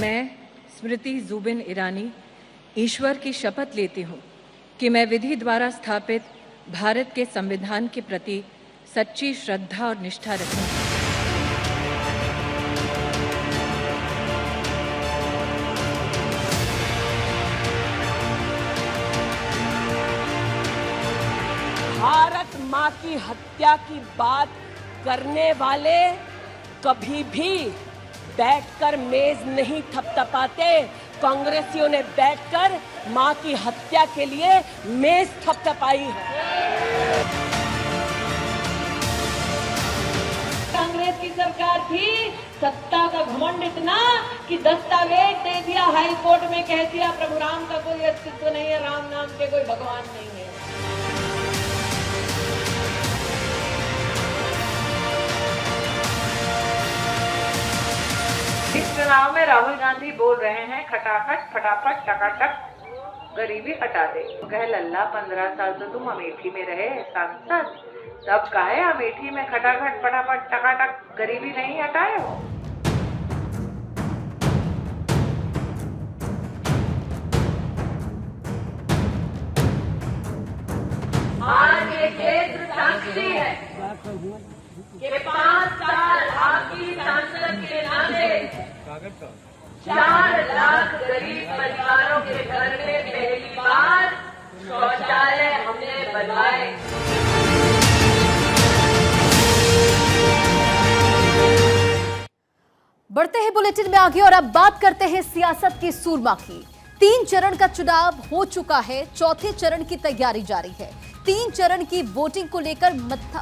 मैं स्मृति जुबिन ईरानी ईश्वर की शपथ लेती हूँ कि मैं विधि द्वारा स्थापित भारत के संविधान के प्रति सच्ची श्रद्धा और निष्ठा रखूंगी। भारत माँ की हत्या की बात करने वाले कभी भी बैठकर मेज नहीं थपथपाते। कांग्रेसियों ने बैठकर माँ की हत्या के लिए मेज थपथपाई है। कांग्रेस की सरकार थी, सत्ता का घमंड इतना कि दस्तावेज दे दिया हाई कोर्ट में, कह दिया प्रभु राम का कोई अस्तित्व नहीं है, राम नाम के कोई भगवान नहीं है। इस चुनाव में राहुल गांधी बोल रहे हैं खटाखट फटाफट टकाटक गरीबी हटा दे। कह लल्ला 15 साल तो तुम अमेठी में रहे सांसद, तब काहे अमेठी में खटाखट फटाफट टकाटक गरीबी नहीं हटाए हो? आज ये क्षेत्र साक्षी है कि 5 साल आपकी सांसद के नाते 4 लाख गरीब परिवारों के घर में पहली बार शौचालय हमने बनवाए। बढ़ते हैं बुलेटिन में आगे और अब बात करते हैं सियासत की सूरमा की। 3 चरण का चुनाव हो चुका है, चौथे चरण की तैयारी जारी है। 3 चरण की वोटिंग को लेकर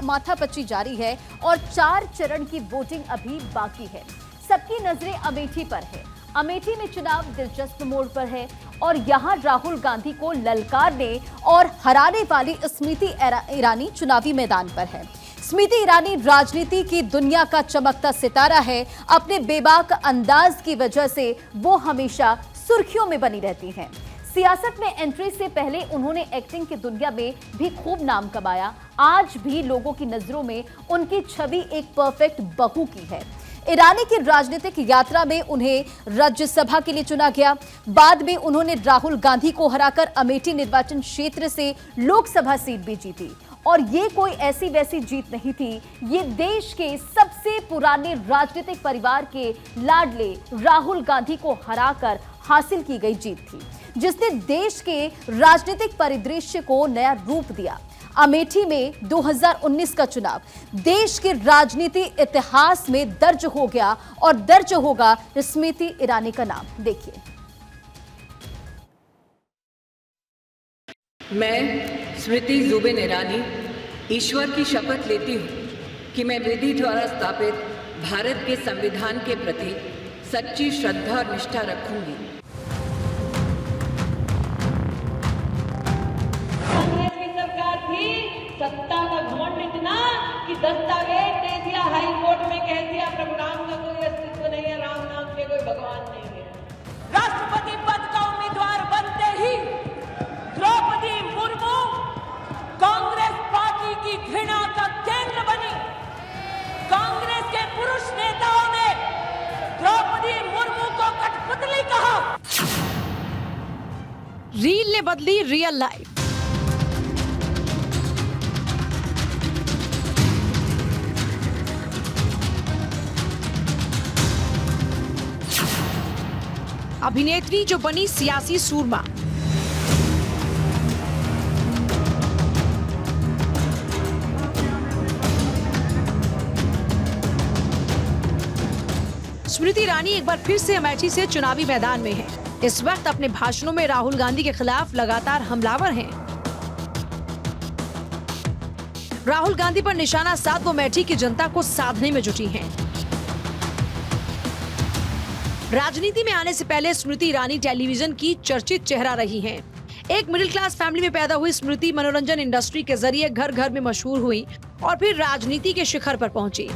माथापच्ची जारी है और 4 चरण की वोटिंग अभी बाकी है। सबकी नजरें अमेठी पर है। अमेठी में चुनाव दिलचस्प मोड़ पर है और यहां राहुल गांधी को ललकारने और हराने वाली स्मृति ईरानी चुनावी मैदान पर है। स्मृति ईरानी राजनीति की दुनिया का चमकता सितारा है। अपने बेबाक अंदाज की वजह से वो हमेशा सुर्खियों में बनी रहती हैं। सियासत में एंट्री से पहले उन्होंने एक्टिंग की दुनिया में भी खूब नाम कमाया। आज भी लोगों की नजरों में उनकी छवि एक परफेक्ट बहू की है। ईरानी की राजनीतिक यात्रा में उन्हें राज्यसभा के लिए चुना गया। बाद में उन्होंने राहुल गांधी को हराकर अमेठी निर्वाचन क्षेत्र से लोकसभा सीट भी जीती। और ये कोई ऐसी वैसी जीत नहीं थी, ये देश के सबसे पुराने राजनीतिक परिवार के लाडले राहुल गांधी को हराकर हासिल की गई जीत थी, जिसने देश के राजनीतिक परिदृश्य को नया रूप दिया। अमेठी में 2019 का चुनाव देश के राजनीति इतिहास में दर्ज हो गया और दर्ज होगा स्मृति ईरानी का नाम। देखिए, मैं स्मृति जुबिन ईरानी ईश्वर की शपथ लेती हूँ कि मैं विधि द्वारा स्थापित भारत के संविधान के प्रति सच्ची श्रद्धा और निष्ठा रखूंगी। कांग्रेस की सरकार थी, सत्ता का घमंड इतना कि दस्तावेज दे दिया हाई कोर्ट में, कह दिया प्रभु राम का कोई अस्तित्व नहीं है, राम नाम के कोई भगवान नहीं है। राष्ट्रपति पद का उम्मीदवार बनते ही द्रौपदी मुर्मू कांग्रेस पार्टी की घृणा का केंद्र बनी। कांग्रेस के पुरुष नेताओं ने द्रौपदी मुर्मू को कठपुतली कहा। रील ने बदली रियल लाइफ। अभिनेत्री जो बनी सियासी सूरमा। स्मृति ईरानी एक बार फिर से अमेठी से चुनावी मैदान में है। इस वक्त अपने भाषणों में राहुल गांधी के खिलाफ लगातार हमलावर हैं। राहुल गांधी पर निशाना साध वो अमेठी की जनता को साधने में जुटी हैं। राजनीति में आने से पहले स्मृति ईरानी टेलीविजन की चर्चित चेहरा रही हैं। एक मिडिल क्लास फैमिली में पैदा हुई स्मृति मनोरंजन इंडस्ट्री के जरिए घर घर में मशहूर हुई और फिर राजनीति के शिखर पर पहुंची।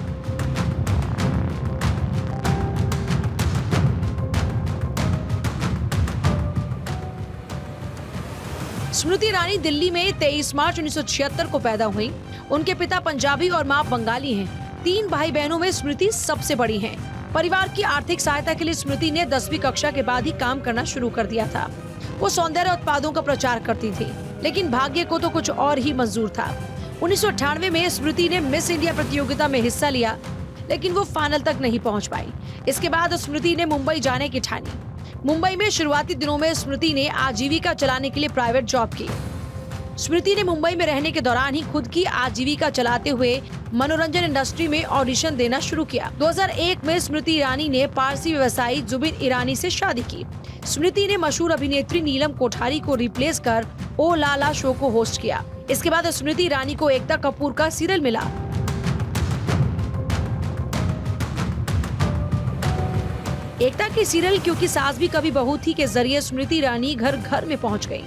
स्मृति ईरानी दिल्ली में 23 मार्च 1976 को पैदा हुई। उनके पिता पंजाबी और मां बंगाली हैं। 3 भाई बहनों में स्मृति सबसे बड़ी हैं। परिवार की आर्थिक सहायता के लिए स्मृति ने 10वीं कक्षा के बाद ही काम करना शुरू कर दिया था। वो सौंदर्य उत्पादों का प्रचार करती थी, लेकिन भाग्य को तो कुछ और ही मंजूर था। 1998 में स्मृति ने मिस इंडिया प्रतियोगिता में हिस्सा लिया, लेकिन वो फाइनल तक नहीं पहुंच पाई। इसके बाद स्मृति ने मुंबई जाने की ठानी। मुंबई में शुरुआती दिनों में स्मृति ने आजीविका चलाने के लिए प्राइवेट जॉब की। स्मृति ने मुंबई में रहने के दौरान ही खुद की आजीविका चलाते हुए मनोरंजन इंडस्ट्री में ऑडिशन देना शुरू किया। 2001 में स्मृति ईरानी ने पारसी व्यवसायी जुबिन ईरानी से शादी की। स्मृति ने मशहूर अभिनेत्री नीलम कोठारी को रिप्लेस कर ओ लाला शो को होस्ट किया। इसके बाद स्मृति ईरानी को एकता कपूर का सीरियल मिला। एकता की सीरियल क्योंकि सास भी कभी बहू थी के जरिए स्मृति ईरानी घर घर में पहुंच गई।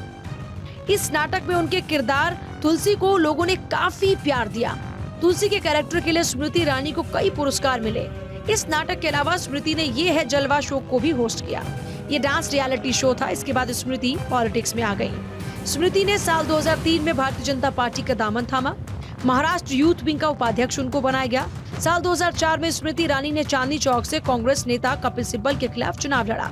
इस नाटक में उनके किरदार तुलसी को लोगों ने काफी प्यार दिया। तुलसी के कैरेक्टर के लिए स्मृति ईरानी को कई पुरस्कार मिले। इस नाटक के अलावा स्मृति ने ये है जलवा शो को भी होस्ट किया। ये डांस रियलिटी शो था। इसके बाद स्मृति पॉलिटिक्स में आ गई। स्मृति ने साल 2003 में भारतीय जनता पार्टी का दामन थामा। महाराष्ट्र यूथ विंग का उपाध्यक्ष उनको बनाया गया। साल 2004 में स्मृति ईरानी ने चांदनी चौक से कांग्रेस नेता कपिल सिब्बल के खिलाफ चुनाव लड़ा,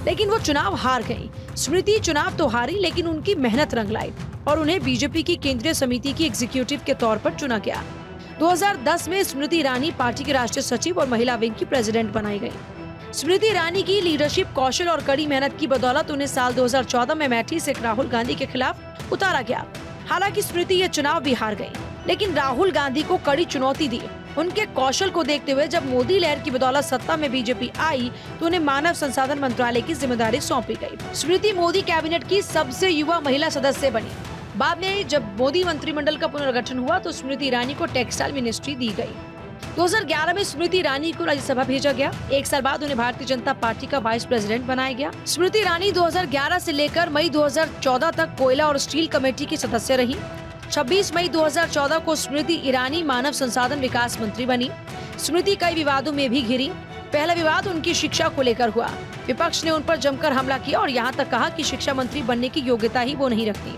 लेकिन वो चुनाव हार गई। स्मृति चुनाव तो हारी, लेकिन उनकी मेहनत रंग लाई और उन्हें बीजेपी की केंद्रीय समिति की एग्जीक्यूटिव के तौर पर चुना गया। 2010 में स्मृति ईरानी पार्टी के राष्ट्रीय सचिव और महिला विंग की प्रेसिडेंट बनाई गई। स्मृति ईरानी की लीडरशिप कौशल और कड़ी मेहनत की बदौलत उन्हें साल 2014 में अमेठी से राहुल गांधी के खिलाफ उतारा गया। हालांकि स्मृति ये चुनाव भी हार गई, लेकिन राहुल गांधी को कड़ी चुनौती दी। उनके कौशल को देखते हुए जब मोदी लहर की बदौलत सत्ता में बीजेपी आई तो उन्हें मानव संसाधन मंत्रालय की जिम्मेदारी सौंपी गई। स्मृति मोदी कैबिनेट की सबसे युवा महिला सदस्य बनी। बाद में जब मोदी मंत्रिमंडल का पुनर्गठन हुआ तो स्मृति ईरानी को टेक्सटाइल मिनिस्ट्री दी गई। 2011 में स्मृति ईरानी को राज्यसभा भेजा गया। एक साल बाद उन्हें भारतीय जनता पार्टी का वाइस प्रेसिडेंट बनाया गया। स्मृति ईरानी 2011 से लेकर मई 2014 तक कोयला और स्टील कमेटी की सदस्य रही। 26 मई 2014 को स्मृति ईरानी मानव संसाधन विकास मंत्री बनी। स्मृति कई विवादों में भी घिरी। पहला विवाद उनकी शिक्षा को लेकर हुआ। विपक्ष ने उन पर जमकर हमला किया और यहाँ तक कहा कि शिक्षा मंत्री बनने की योग्यता ही वो नहीं रखती।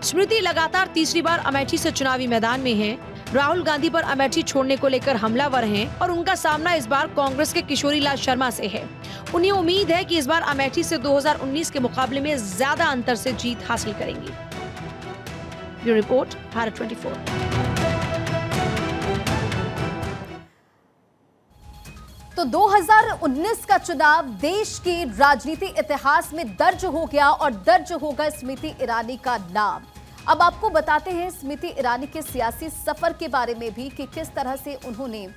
स्मृति लगातार तीसरी बार अमेठी से चुनावी मैदान में हैं। राहुल गांधी पर अमेठी छोड़ने को लेकर हमलावर हैं और उनका सामना इस बार कांग्रेस के किशोरी लाल शर्मा से है। उन्हें उम्मीद है कि इस बार अमेठी से 2019 के मुकाबले में ज्यादा अंतर से जीत हासिल करेंगी। Bureau report, Bharat 24। तो 2019 का चुनाव देश के राजनीति इतिहास में दर्ज हो गया और दर्ज होगा स्मृति ईरानी का नाम। अब आपको बताते हैं स्मृति ईरानी के सियासी सफर के बारे में भी कि किस तरह से उन्होंने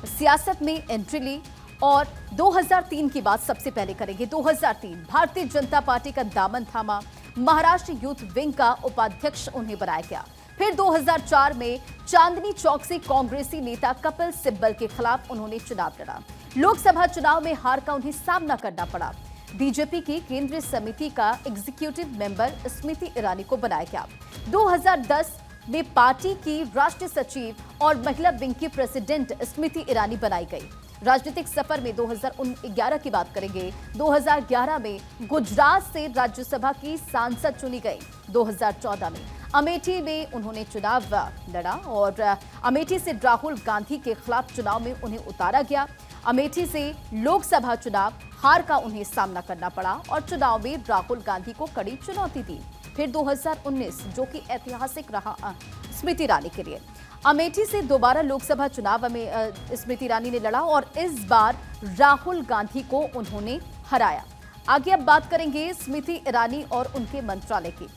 सियासत में एंट्री ली। और 2003 की बात सबसे पहले करेंगे। 2003 भारतीय जनता पार्टी का दामन थामा। महाराष्ट्र यूथ विंग का उपाध्यक्ष उन्हें बनाया गया। फिर 2004 में चांदनी चौक से कांग्रेसी नेता कपिल सिब्बल के खिलाफ उन्होंने चुनाव लड़ा। लोकसभा चुनाव में हार का उन्हें सामना करना पड़ा। बीजेपी की केंद्रीय समिति का एग्जीक्यूटिव मेंबर स्मृति ईरानी को बनाया गया। 2010 में पार्टी की राष्ट्रीय सचिव और महिला विंग की प्रेसिडेंट स्मृति ईरानी बनाई गई। राजनीतिक सफर में 2011 की बात करेंगे। 2011 में गुजरात से राज्यसभा की सांसद चुनी गई। 2014 में अमेठी में उन्होंने चुनाव लड़ा और अमेठी से राहुल गांधी के खिलाफ चुनाव में उन्हें उतारा गया। अमेठी से लोकसभा चुनाव हार का उन्हें सामना करना पड़ा और चुनाव में राहुल गांधी को कड़ी चुनौती दी। फिर 2019 जो कि ऐतिहासिक रहा स्मृति ईरानी के लिए। अमेठी से दोबारा लोकसभा चुनाव में स्मृति ईरानी ने लड़ा और इस बार राहुल गांधी को उन्होंने हराया। आगे अब बात करेंगे स्मृति ईरानी और उनके मंत्रालय की।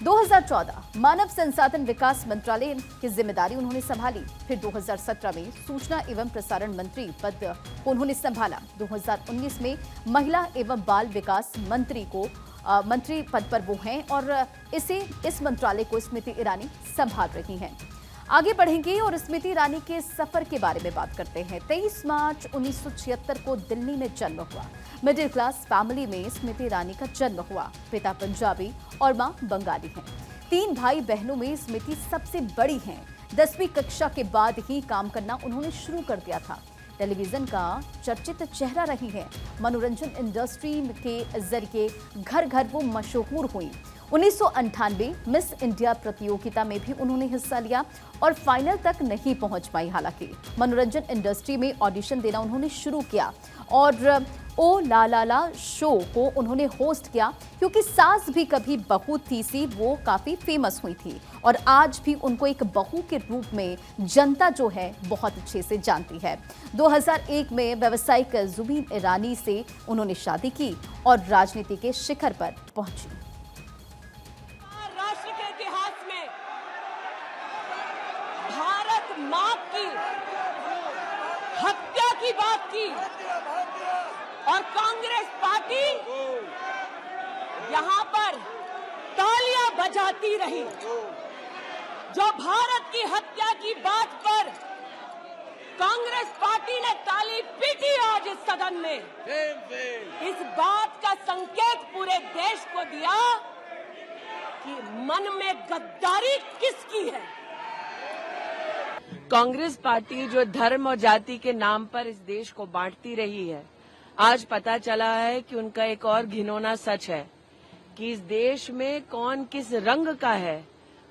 2014 मानव संसाधन विकास मंत्रालय की जिम्मेदारी उन्होंने संभाली। फिर 2017 में सूचना एवं प्रसारण मंत्री पद को उन्होंने संभाला। 2019 में महिला एवं बाल विकास मंत्री को मंत्री पद पर वो हैं और इस मंत्रालय को स्मृति ईरानी संभाल रही हैं। आगे बढ़ेंगे और स्मृति ईरानी के सफर के बारे में बात करते हैं। 23 मार्च 1976 को दिल्ली में जन्म हुआ। मिडिल क्लास फैमिली में स्मृति ईरानी का जन्म हुआ। पिता पंजाबी और मां बंगाली हैं। 3 भाई बहनों में स्मृति सबसे बड़ी हैं। 10वीं कक्षा के बाद ही काम करना उन्होंने शुरू कर दिया था। टेलीविजन का चर्चित चेहरा रही हैं। मनोरंजन इंडस्ट्री के जरिए घर घर वो मशहूर हुई। 1998 मिस इंडिया प्रतियोगिता में भी उन्होंने हिस्सा लिया और फाइनल तक नहीं पहुंच पाई। हालांकि मनोरंजन इंडस्ट्री में ऑडिशन देना उन्होंने शुरू किया और ओ ला ला ला शो को उन्होंने होस्ट किया, क्योंकि सास भी कभी बहू थी सी वो काफी फेमस हुई थी और आज भी उनको एक बहू के रूप में जनता जो है बहुत अच्छे से जानती है। 2001 में व्यावसायिक जुबीन ईरानी से उन्होंने शादी की और राजनीति के शिखर पर पहुंची। राष्ट्र के इतिहास में भारत मां की हत्या की बात की और कांग्रेस पार्टी यहां पर तालियां बजाती रही। जो भारत की हत्या की बात पर कांग्रेस पार्टी ने ताली पीटी आज इस सदन में, इस बात का संकेत पूरे देश को दिया कि मन में गद्दारी किसकी है। कांग्रेस पार्टी जो धर्म और जाति के नाम पर इस देश को बांटती रही है, आज पता चला है कि उनका एक और घिनौना सच है कि इस देश में कौन किस रंग का है,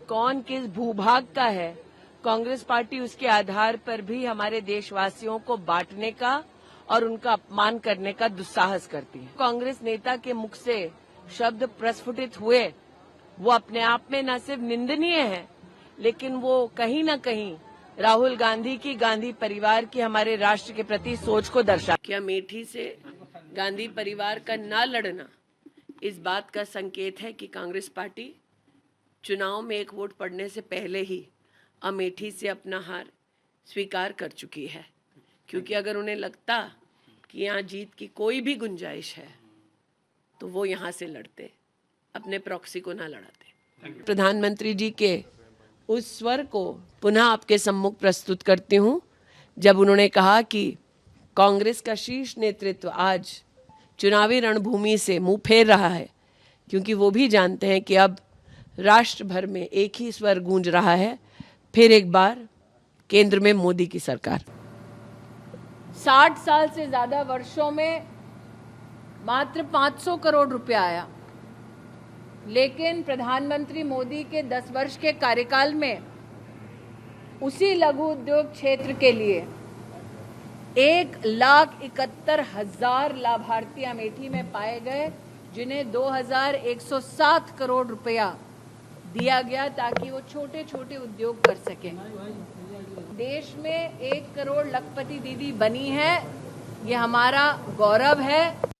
कौन किस भूभाग का है। कांग्रेस पार्टी उसके आधार पर भी हमारे देशवासियों को बांटने का और उनका अपमान करने का दुस्साहस करती है। कांग्रेस नेता के मुख से शब्द प्रस्फुटित हुए, वो अपने आप में न सिर्फ निंदनीय है, लेकिन वो कहीं न कहीं राहुल गांधी की, गांधी परिवार की, हमारे राष्ट्र के प्रति सोच को दर्शा। क्या अमेठी से गांधी परिवार का ना लड़ना इस बात का संकेत है कि कांग्रेस पार्टी चुनाव में एक वोट पड़ने से पहले ही अमेठी से अपना हार स्वीकार कर चुकी है। क्योंकि अगर उन्हें लगता कि यहाँ जीत की कोई भी गुंजाइश है तो वो यहाँ से लड़ते, अपने प्रॉक्सी को ना लड़ाते। प्रधानमंत्री जी के उस स्वर को पुनः आपके सम्मुख प्रस्तुत करती हूँ जब उन्होंने कहा कि कांग्रेस का शीर्ष नेतृत्व आज चुनावी रणभूमि से मुंह फेर रहा है, क्योंकि वो भी जानते हैं कि अब राष्ट्र भर में एक ही स्वर गूंज रहा है, फिर एक बार केंद्र में मोदी की सरकार। 60 साल से ज्यादा वर्षों में मात्र 500 करोड़ रुपया आया, लेकिन प्रधानमंत्री मोदी के 10 वर्ष के कार्यकाल में उसी लघु उद्योग क्षेत्र के लिए 1,71,000 लाभार्थी अमेठी में पाए गए, जिन्हें 2,107 करोड़ रुपया दिया गया ताकि वो छोटे छोटे उद्योग कर सकें। देश में 1 करोड़ लखपति दीदी बनी है, ये हमारा गौरव है।